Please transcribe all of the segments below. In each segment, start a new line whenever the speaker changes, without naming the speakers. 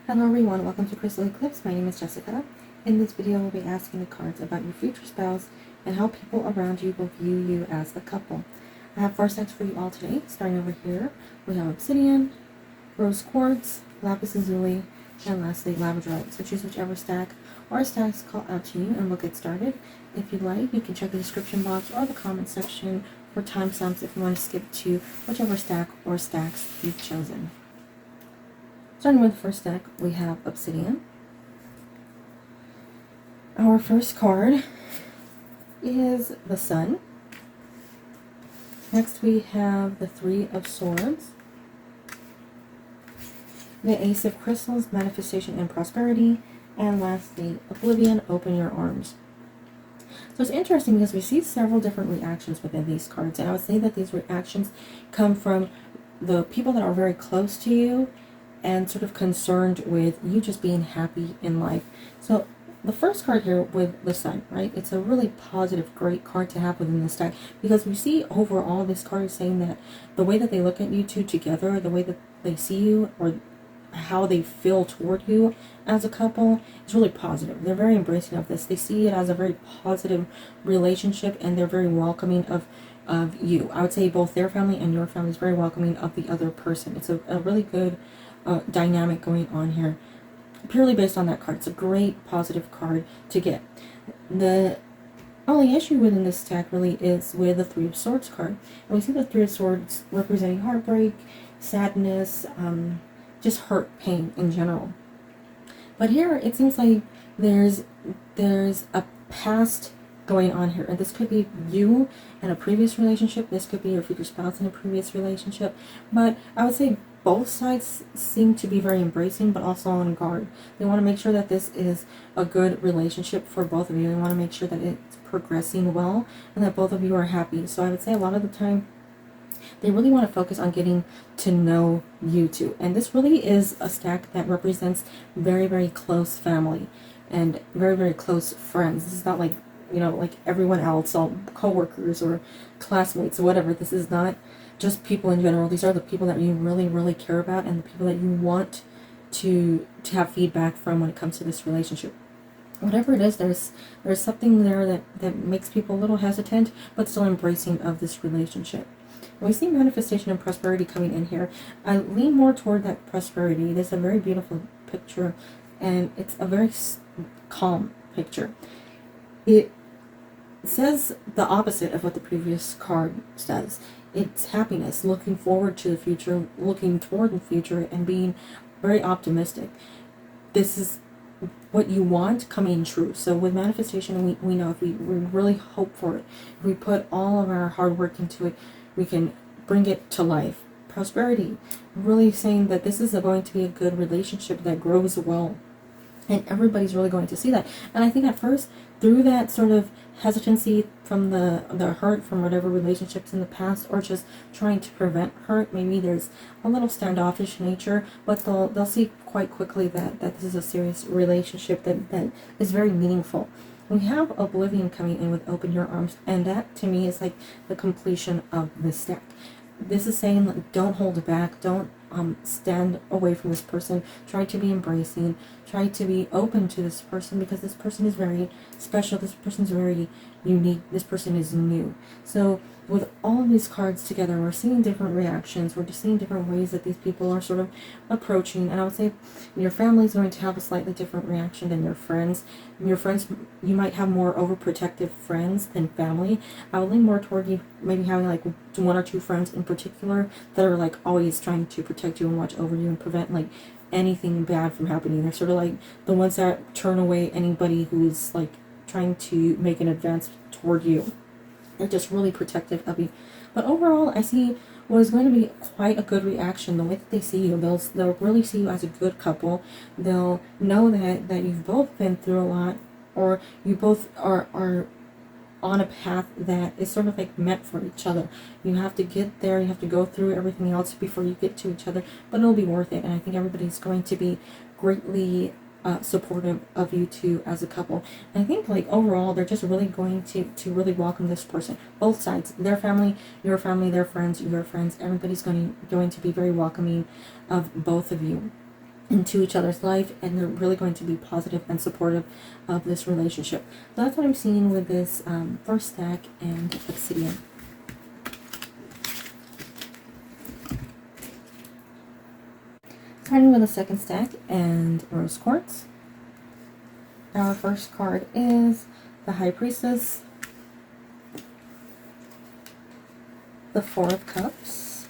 Hello everyone, welcome to Crystal Eclipse. My name is Jessica. In this video, we'll be asking the cards about your future spouse and how people around you will view you as a couple. I have 4 stacks for you all today. Starting over here, we have Obsidian, Rose Quartz, Lapis Lazuli, and lastly Labradorite. So choose whichever stack or stacks call out to you and we'll get started. If you'd like, you can check the description box or the comment section for timestamps if you want to skip to whichever stack or stacks you've chosen. Starting with the first deck, we have Obsidian. Our first card is the Sun. Next we have the Three of Swords, the Ace of Crystals, Manifestation and Prosperity, and lastly, Oblivion, Open Your Arms. So it's interesting because we see several different reactions within these cards, and I would say that these reactions come from the people that are very close to you and sort of concerned with you just being happy in life. So the first card here with the Sun, right? It's a really positive, great card to have within this deck because we see overall this card is saying that the way that they look at you two together, the way that they see you, or how they feel toward you as a couple is really positive. They're very embracing of this. They see it as a very positive relationship and they're very welcoming of you. I would say both their family and your family is very welcoming of the other person. It's a really good dynamic going on here purely based on that card. It's a great positive card to get. The only issue within this stack really is with the Three of Swords card. And we see the Three of Swords representing heartbreak, sadness, just hurt, pain in general. But here it seems like there's a past going on here, and this could be you in a previous relationship, this could be your future spouse in a previous relationship, but I would say both sides seem to be very embracing but also on guard. They want to make sure that this is a good relationship for both of you. They want to make sure that it's progressing well and that both of you are happy. So I would say a lot of the time they really want to focus on getting to know you two, and this really is a stack that represents very, very close family and very, very close friends. This is not like, you know, like everyone else, all co-workers or classmates or whatever. This is not just people in general. These are the people that you really, really care about and the people that you want to have feedback from when it comes to this relationship. Whatever it is, there's something there that makes people a little hesitant but still embracing of this relationship. When we see manifestation and prosperity coming in here, I lean more toward that prosperity. It is a very beautiful picture and it's a very calm picture. It says the opposite of what the previous card says. It's happiness, looking forward to the future, looking toward the future, and being very optimistic. This is what you want coming true. So with manifestation, we know if we really hope for it, if we put all of our hard work into it, we can bring it to life. Prosperity, really saying that this is going to be a good relationship that grows well. And everybody's really going to see that. And I think at first, through that sort of hesitancy from the hurt from whatever relationships in the past, or just trying to prevent hurt, maybe there's a little standoffish nature, but they'll see quite quickly that this is a serious relationship that is very meaningful. We have Oblivion coming in with Open Your Arms, and that to me is like the completion of this stack. This is saying, like, don't hold back, don't stand away from this person, try to be embracing, try to be open to this person because this person is very special, this person is very unique, this person is new. So with all of these cards together, we're seeing different reactions, we're just seeing different ways that these people are sort of approaching, and I would say your family is going to have a slightly different reaction than your friends. Your friends, you might have more overprotective friends than family. I would lean more toward you maybe having like 1 or 2 friends in particular that are like always trying to protect you and watch over you and prevent like anything bad from happening. They're sort of like the ones that turn away anybody who's like trying to make an advance toward you. They're just really protective of you. But overall, I see what is going to be quite a good reaction. The way that they see you, they'll really see you as a good couple. They'll know that you've both been through a lot, or you both are on a path that is sort of like meant for each other. You have to get there, you have to go through everything else before you get to each other, but it'll be worth it. And I think everybody's going to be greatly supportive of you two as a couple. And I think like overall they're just really going to really welcome this person. Both sides, their family, their friends, your friends, everybody's going to be very welcoming of both of you. into each other's life, and they're really going to be positive and supportive of this relationship. So that's what I'm seeing with this first stack and Obsidian. Starting with the second stack and rose quartz. Our first card is the High Priestess, the Four of Cups,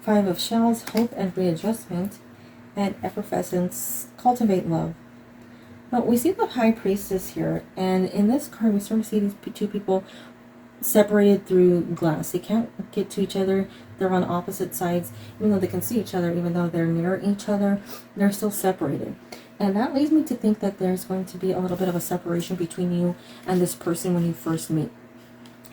Five of Shells, Hope and Readjustment, and Effervescence, Cultivate Love. Now, we see the High Priestess here, and in this card we sort of see these two people separated through glass. They can't get to each other. They're on opposite sides. Even though they can see each other, even though they're near each other, they're still separated. And that leads me to think that there's going to be a little bit of a separation between you and this person when you first meet.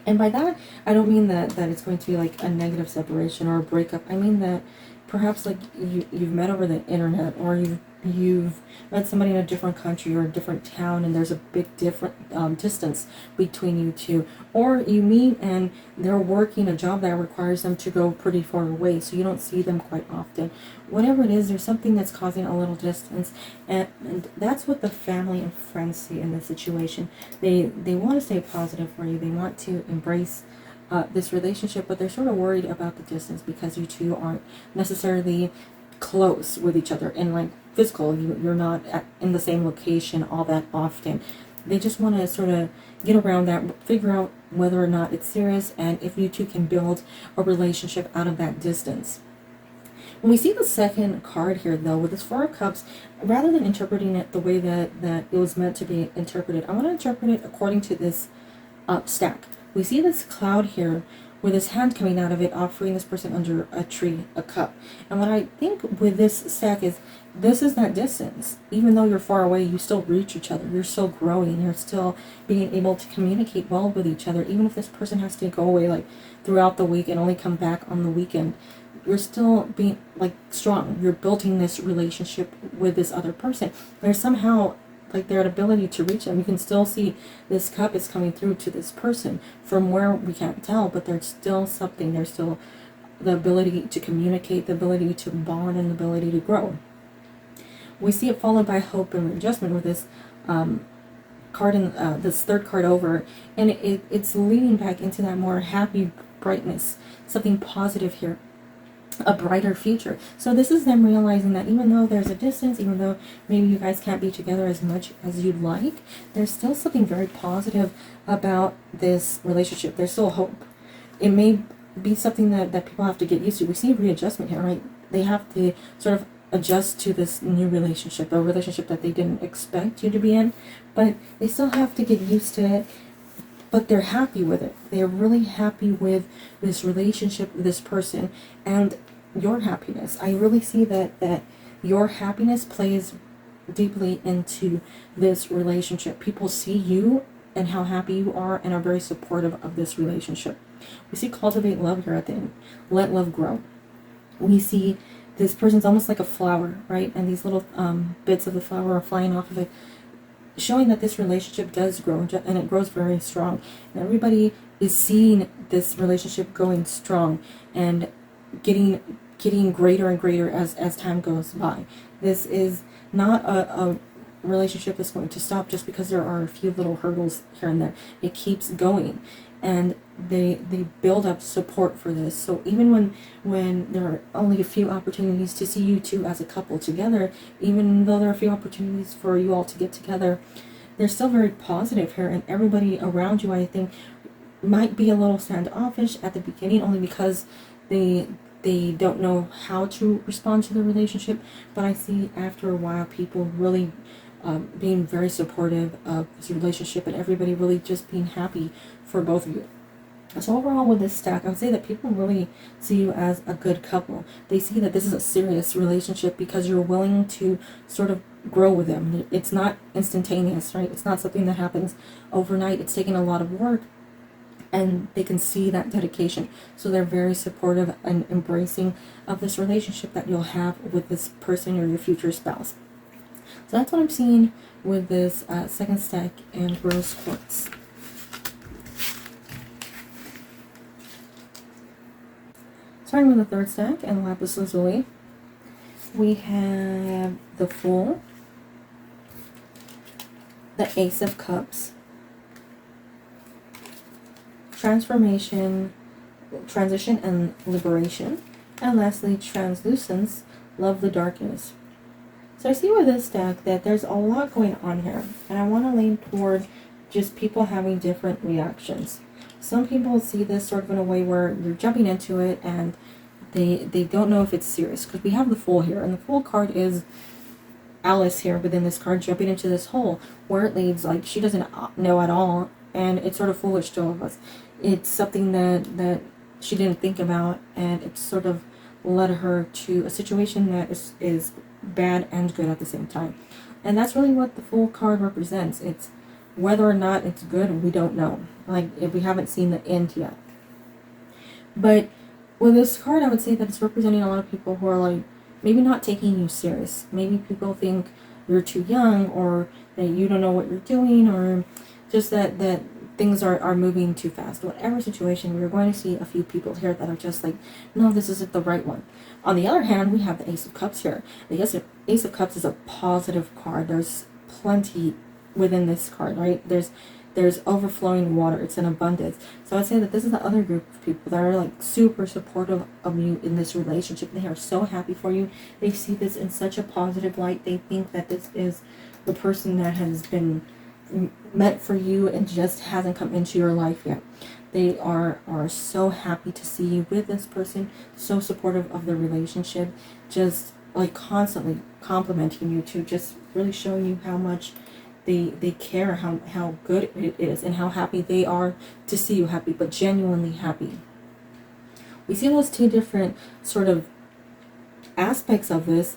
And by that, I don't mean that it's going to be like a negative separation or a breakup. I mean that perhaps like you've met over the internet, or you've met somebody in a different country or a different town, and there's a big different distance between you two. Or you meet and they're working a job that requires them to go pretty far away, so you don't see them quite often. Whatever it is, there's something that's causing a little distance, and that's what the family and friends see in this situation. They want to stay positive for you. They want to embrace this relationship, but they're sort of worried about the distance because you two aren't necessarily close with each other in like physical. You're not in the same location all that often. They just want to sort of get around that, figure out whether or not it's serious, and if you two can build a relationship out of that distance. When we see the second card here, though, with this Four of Cups, rather than interpreting it the way that it was meant to be interpreted, I want to interpret it according to this stack. We see this cloud here with his hand coming out of it, offering this person under a tree a cup. And what I think with this stack is, this is that distance. Even though you're far away, you still reach each other. You're still growing. You're still being able to communicate well with each other. Even if this person has to go away like throughout the week and only come back on the weekend, you're still being like strong. You're building this relationship with this other person. There's somehow like their ability to reach them. You can still see this cup is coming through to this person from where we can't tell, but there's still something. There's still the ability to communicate, the ability to bond, and the ability to grow. We see it followed by hope and readjustment with this card in this third card over, and it's leading back into that more happy brightness, something positive here, a brighter future. So this is them realizing that even though there's a distance, even though maybe you guys can't be together as much as you'd like, there's still something very positive about this relationship. There's still hope. It may be something that people have to get used to. We see readjustment here, right? They have to sort of adjust to this new relationship, a relationship that they didn't expect you to be in, but they still have to get used to it. But they're happy with it. They're really happy with this relationship with this person and your happiness. I really see that your happiness plays deeply into this relationship. People see you and how happy you are and are very supportive of this relationship. We see cultivate love here at the end. Let love grow. We see this person's almost like a flower, right? And these little bits of the flower are flying off of it, showing that this relationship does grow, and it grows very strong. And everybody is seeing this relationship going strong and getting greater and greater as time goes by. This is not a relationship that's going to stop just because there are a few little hurdles here and there. It keeps going, and they build up support for this. So even when there are only a few opportunities to see you two as a couple together, even though there are a few opportunities for you all to get together, they're still very positive here. And everybody around you, I think, might be a little standoffish at the beginning, only because they don't know how to respond to the relationship. But I see after a while people really being very supportive of this relationship, and everybody really just being happy for both of you. So overall with this stack, I would say that people really see you as a good couple. They see that this is a serious relationship because you're willing to sort of grow with them. It's not instantaneous, right? It's not something that happens overnight. It's taking a lot of work, and they can see that dedication. So they're very supportive and embracing of this relationship that you'll have with this person or your future spouse. So that's what I'm seeing with this second stack and rose quartz. Starting with the third stack and lapis lazuli. we have the Fool, the Ace of Cups, Transformation, Transition and Liberation, and lastly, Translucence, Love the Darkness. So I see with this deck that there's a lot going on here, and I want to lean toward just people having different reactions. Some people see this sort of in a way where you're jumping into it and they don't know if it's serious, because we have the Fool here, and the Fool card is Alice here within this card jumping into this hole where it leads, like she doesn't know at all, and it's sort of foolish to all of us. It's something that she didn't think about, and it's sort of led her to a situation that is bad and good at the same time. And that's really what the Fool card represents. It's whether or not it's good, we don't know. Like, if we haven't seen the end yet. But with this card, I would say that it's representing a lot of people who are like maybe not taking you serious. Maybe people think you're too young, or that you don't know what you're doing, or just that things are moving too fast. Whatever situation, we're going to see a few people here that are just like, no, this isn't the right one. On the other hand, we have the Ace of Cups here. The Ace of Cups is a positive card. There's plenty within this card, right? There's overflowing water. It's an abundance. So I'd say that this is the other group of people that are like super supportive of you in this relationship. They are so happy for you. They see this in such a positive light. They think that this is the person that has been meant for you and just hasn't come into your life yet. They are so happy to see you with this person, so supportive of the relationship, just like constantly complimenting you, to just really showing you how much they care, how good it is, and how happy they are to see you happy, but genuinely happy. We see those two different sort of aspects of this,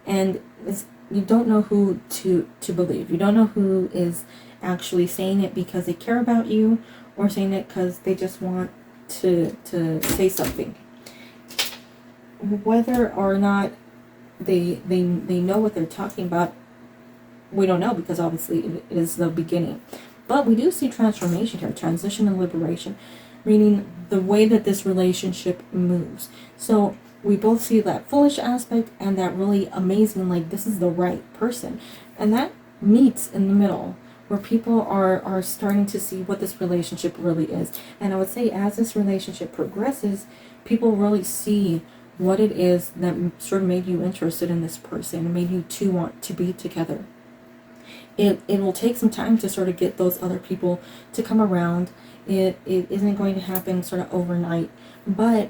and you don't know who to believe. You don't know who is actually saying it because they care about you, or saying it because they just want to say something. Whether or not they know what they're talking about, we don't know, because obviously it is the beginning. But we do see transformation here, transition and liberation, meaning the way that this relationship moves. So we both see that foolish aspect and that really amazing, like this is the right person. And that meets in the middle, where people are starting to see what this relationship really is. And I would say as this relationship progresses, people really see what it is that sort of made you interested in this person and made you to want to be together. It will take some time to sort of get those other people to come around. It isn't going to happen sort of overnight. But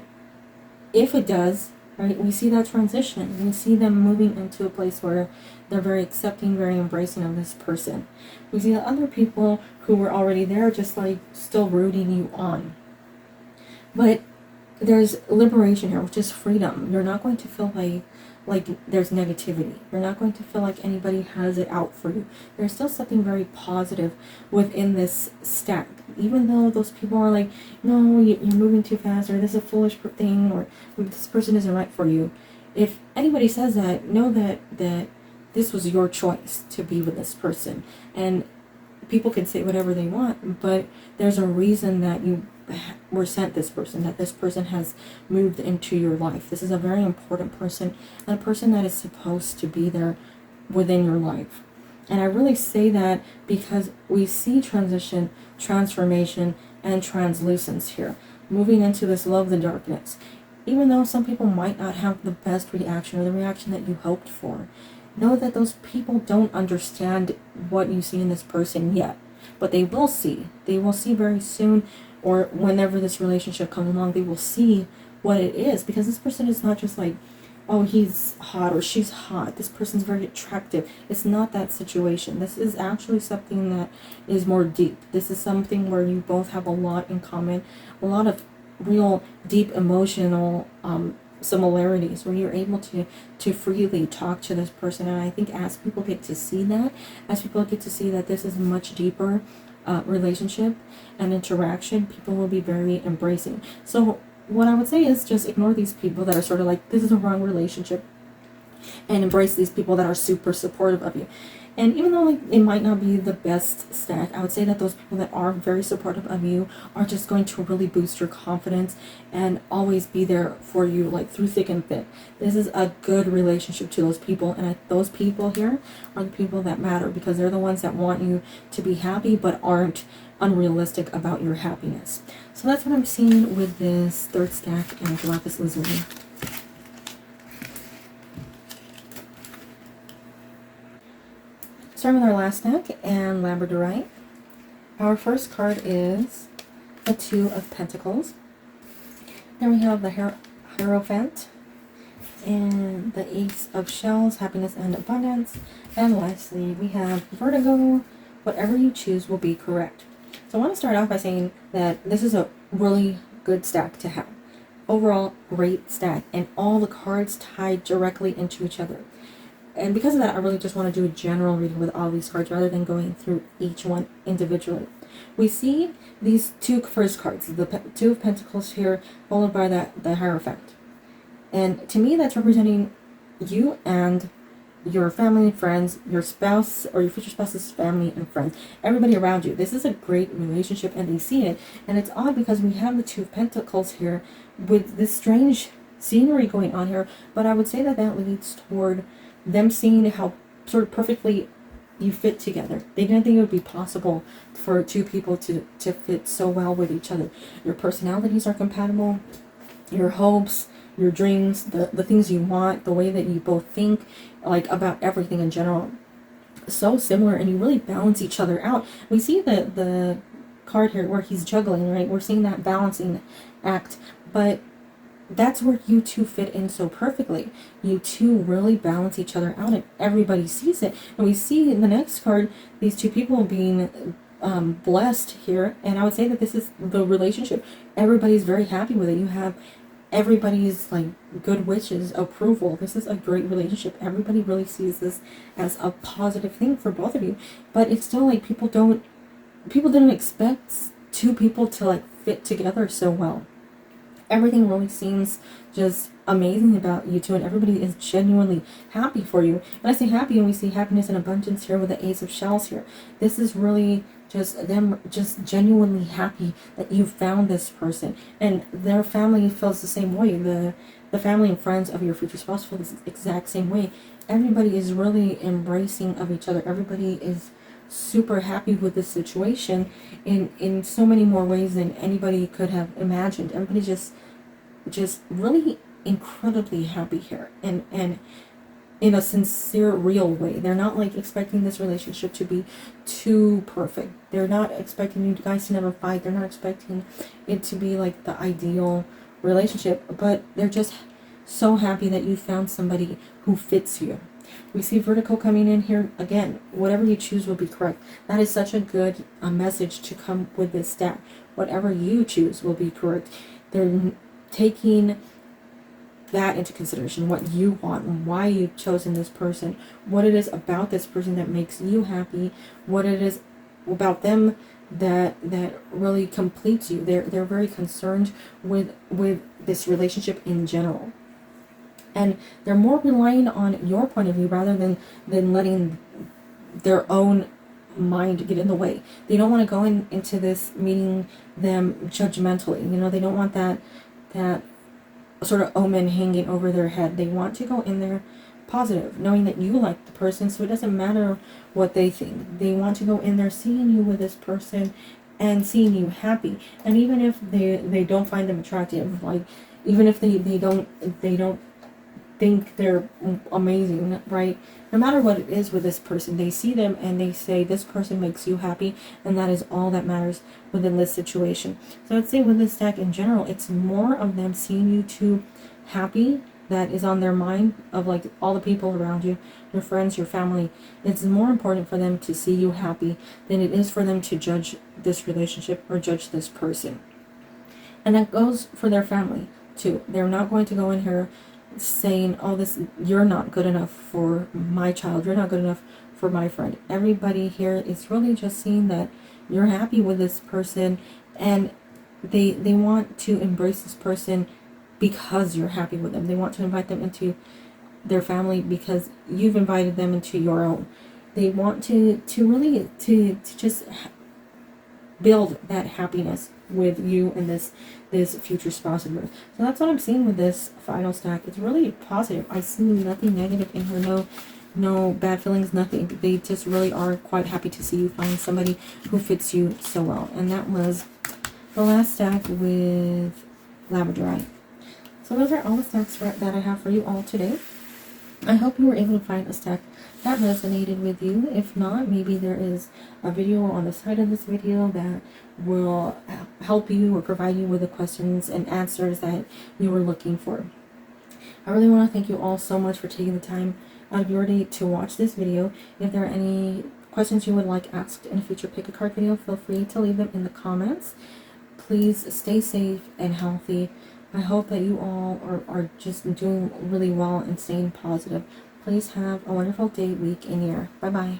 if it does, right, we see that transition. We see them moving into a place where they're very accepting, very embracing of this person. We see the other people who were already there just like still rooting you on. But there's liberation here, which is freedom. You're not going to feel like there's negativity. You're not going to feel like anybody has it out for you. There's still something very positive within this stack. Even though those people are like, no, you're moving too fast, or this is a foolish thing, or this person isn't right for you. If anybody says that, know that this was your choice to be with this person. And people can say whatever they want, but there's a reason that you were sent this person, that this person has moved into your life. This is a very important person, and a person that is supposed to be there within your life. And I really say that because we see transition, transformation, and translucence here, moving into this love the darkness. Even though some people might not have the best reaction, or the reaction that you hoped for, know that those people don't understand what you see in this person yet, but they will see. They will see very soon, or whenever this relationship comes along, they will see what it is, because this person is not just like, oh, he's hot or she's hot. This person's very attractive. It's not that situation. This is actually something that is more deep. This is something where you both have a lot in common, a lot of real deep emotional similarities, where you're able to freely talk to this person. And I think as people get to see that, as people get to see that this is much deeper relationship and interaction, people will be very embracing. So what I would say is just ignore these people that are sort of like, this is a wrong relationship. and embrace these people that are super supportive of you. And even though like it might not be the best stack, I would say that those people that are very supportive of you are just going to really boost your confidence and always be there for you, like through thick and thin. This is a good relationship to those people, and those people here are the people that matter, because they're the ones that want you to be happy but aren't unrealistic about your happiness. So that's what I'm seeing with this third stack of Lapis Lazuli. Starting with our last stack and Labradorite. Our first card is the Two of Pentacles. Then we have the Hierophant and the Ace of Shells, happiness and abundance. And lastly, we have Vertigo. Whatever you choose will be correct. So I want to start off by saying that this is a really good stack to have. Overall, great stack, and all the cards tied directly into each other. And because of that, I really just want to do a general reading with all these cards rather than going through each one individually. We see these two first cards, the Two of Pentacles here, followed by the Hierophant. And to me, that's representing you and your family and friends, your spouse or your future spouse's family and friends, everybody around you. This is a great relationship, and they see it. And it's odd because we have the Two of Pentacles here with this strange scenery going on here, but I would say that that leads toward them seeing how sort of perfectly you fit together. They didn't think it would be possible for two people to fit so well with each other. Your personalities are compatible, your hopes, your dreams, the things you want, the way that you both think, like about everything in general, so similar, and you really balance each other out. We see the card here where he's juggling, right? We're seeing that balancing act, but that's where you two fit in so perfectly. You two really balance each other out, and everybody sees it. And we see in the next card these two people being blessed here, and I would say that this is the relationship. Everybody's very happy with it. You have everybody's like good wishes, approval. This is a great relationship. Everybody really sees this as a positive thing for both of you, but it's still like people didn't expect two people to like fit together so well. Everything really seems just amazing about you two, and everybody is genuinely happy for you. When I say happy, and we see happiness and abundance here with the Ace of Shells here, this is really just them just genuinely happy that you found this person, and their family feels the same way. The family and friends of your future spouse feel the exact same way. Everybody is really embracing of each other. Everybody is super happy with this situation in so many more ways than anybody could have imagined. Everybody just really incredibly happy here, and in a sincere, real way. They're not like expecting this relationship to be too perfect. They're not expecting you guys to never fight. They're not expecting it to be like the ideal relationship, but they're just so happy that you found somebody who fits you. We see Vertigo coming in here again. Whatever you choose will be correct. That is such a good message to come with this stack. Whatever you choose will be correct. They're taking that into consideration, what you want and why you've chosen this person, what it is about this person that makes you happy, what it is about them that really completes you. They're very concerned with this relationship in general. And they're more relying on your point of view rather than letting their own mind get in the way. They don't want to go into this meeting them judgmentally. You know, they don't want that sort of omen hanging over their head. They want to go in there positive, knowing that you like the person, so it doesn't matter what they think. They want to go in there seeing you with this person and seeing you happy. And even if they don't find them attractive, like even if they don't think they're amazing, right? No matter what it is with this person, they see them and they say this person makes you happy, and that is all that matters within this situation. So I'd say with this deck in general, it's more of them seeing you two happy. That is on their mind, of like all the people around you, your friends, your family. It's more important for them to see you happy than it is for them to judge this relationship or judge this person. And that goes for their family too. They're not going to go in here saying, oh, you're not good enough for my child, you're not good enough for my friend. Everybody here is really just seeing that you're happy with this person, and they want to embrace this person because you're happy with them. They want to invite them into their family because you've invited them into your own. They want to really to just build that happiness with you and this future spouse of yours. So that's what I'm seeing with this final stack. It's really positive. I see nothing negative in her. No bad feelings, nothing. They just really are quite happy to see you find somebody who fits you so well. And that was the last stack with Labradorite. So those are all the stacks that I have for you all today. I hope you were able to find a stack that resonated with you. If not, maybe there is a video on the side of this video that will help you or provide you with the questions and answers that you were looking for. I really want to thank you all so much for taking the time out of your day to watch this video. If there are any questions you would like asked in a future pick a card video, feel free to leave them in the comments. Please stay safe and healthy. I hope that you all are just doing really well and staying positive. Please have a wonderful day, week, and year. Bye-bye.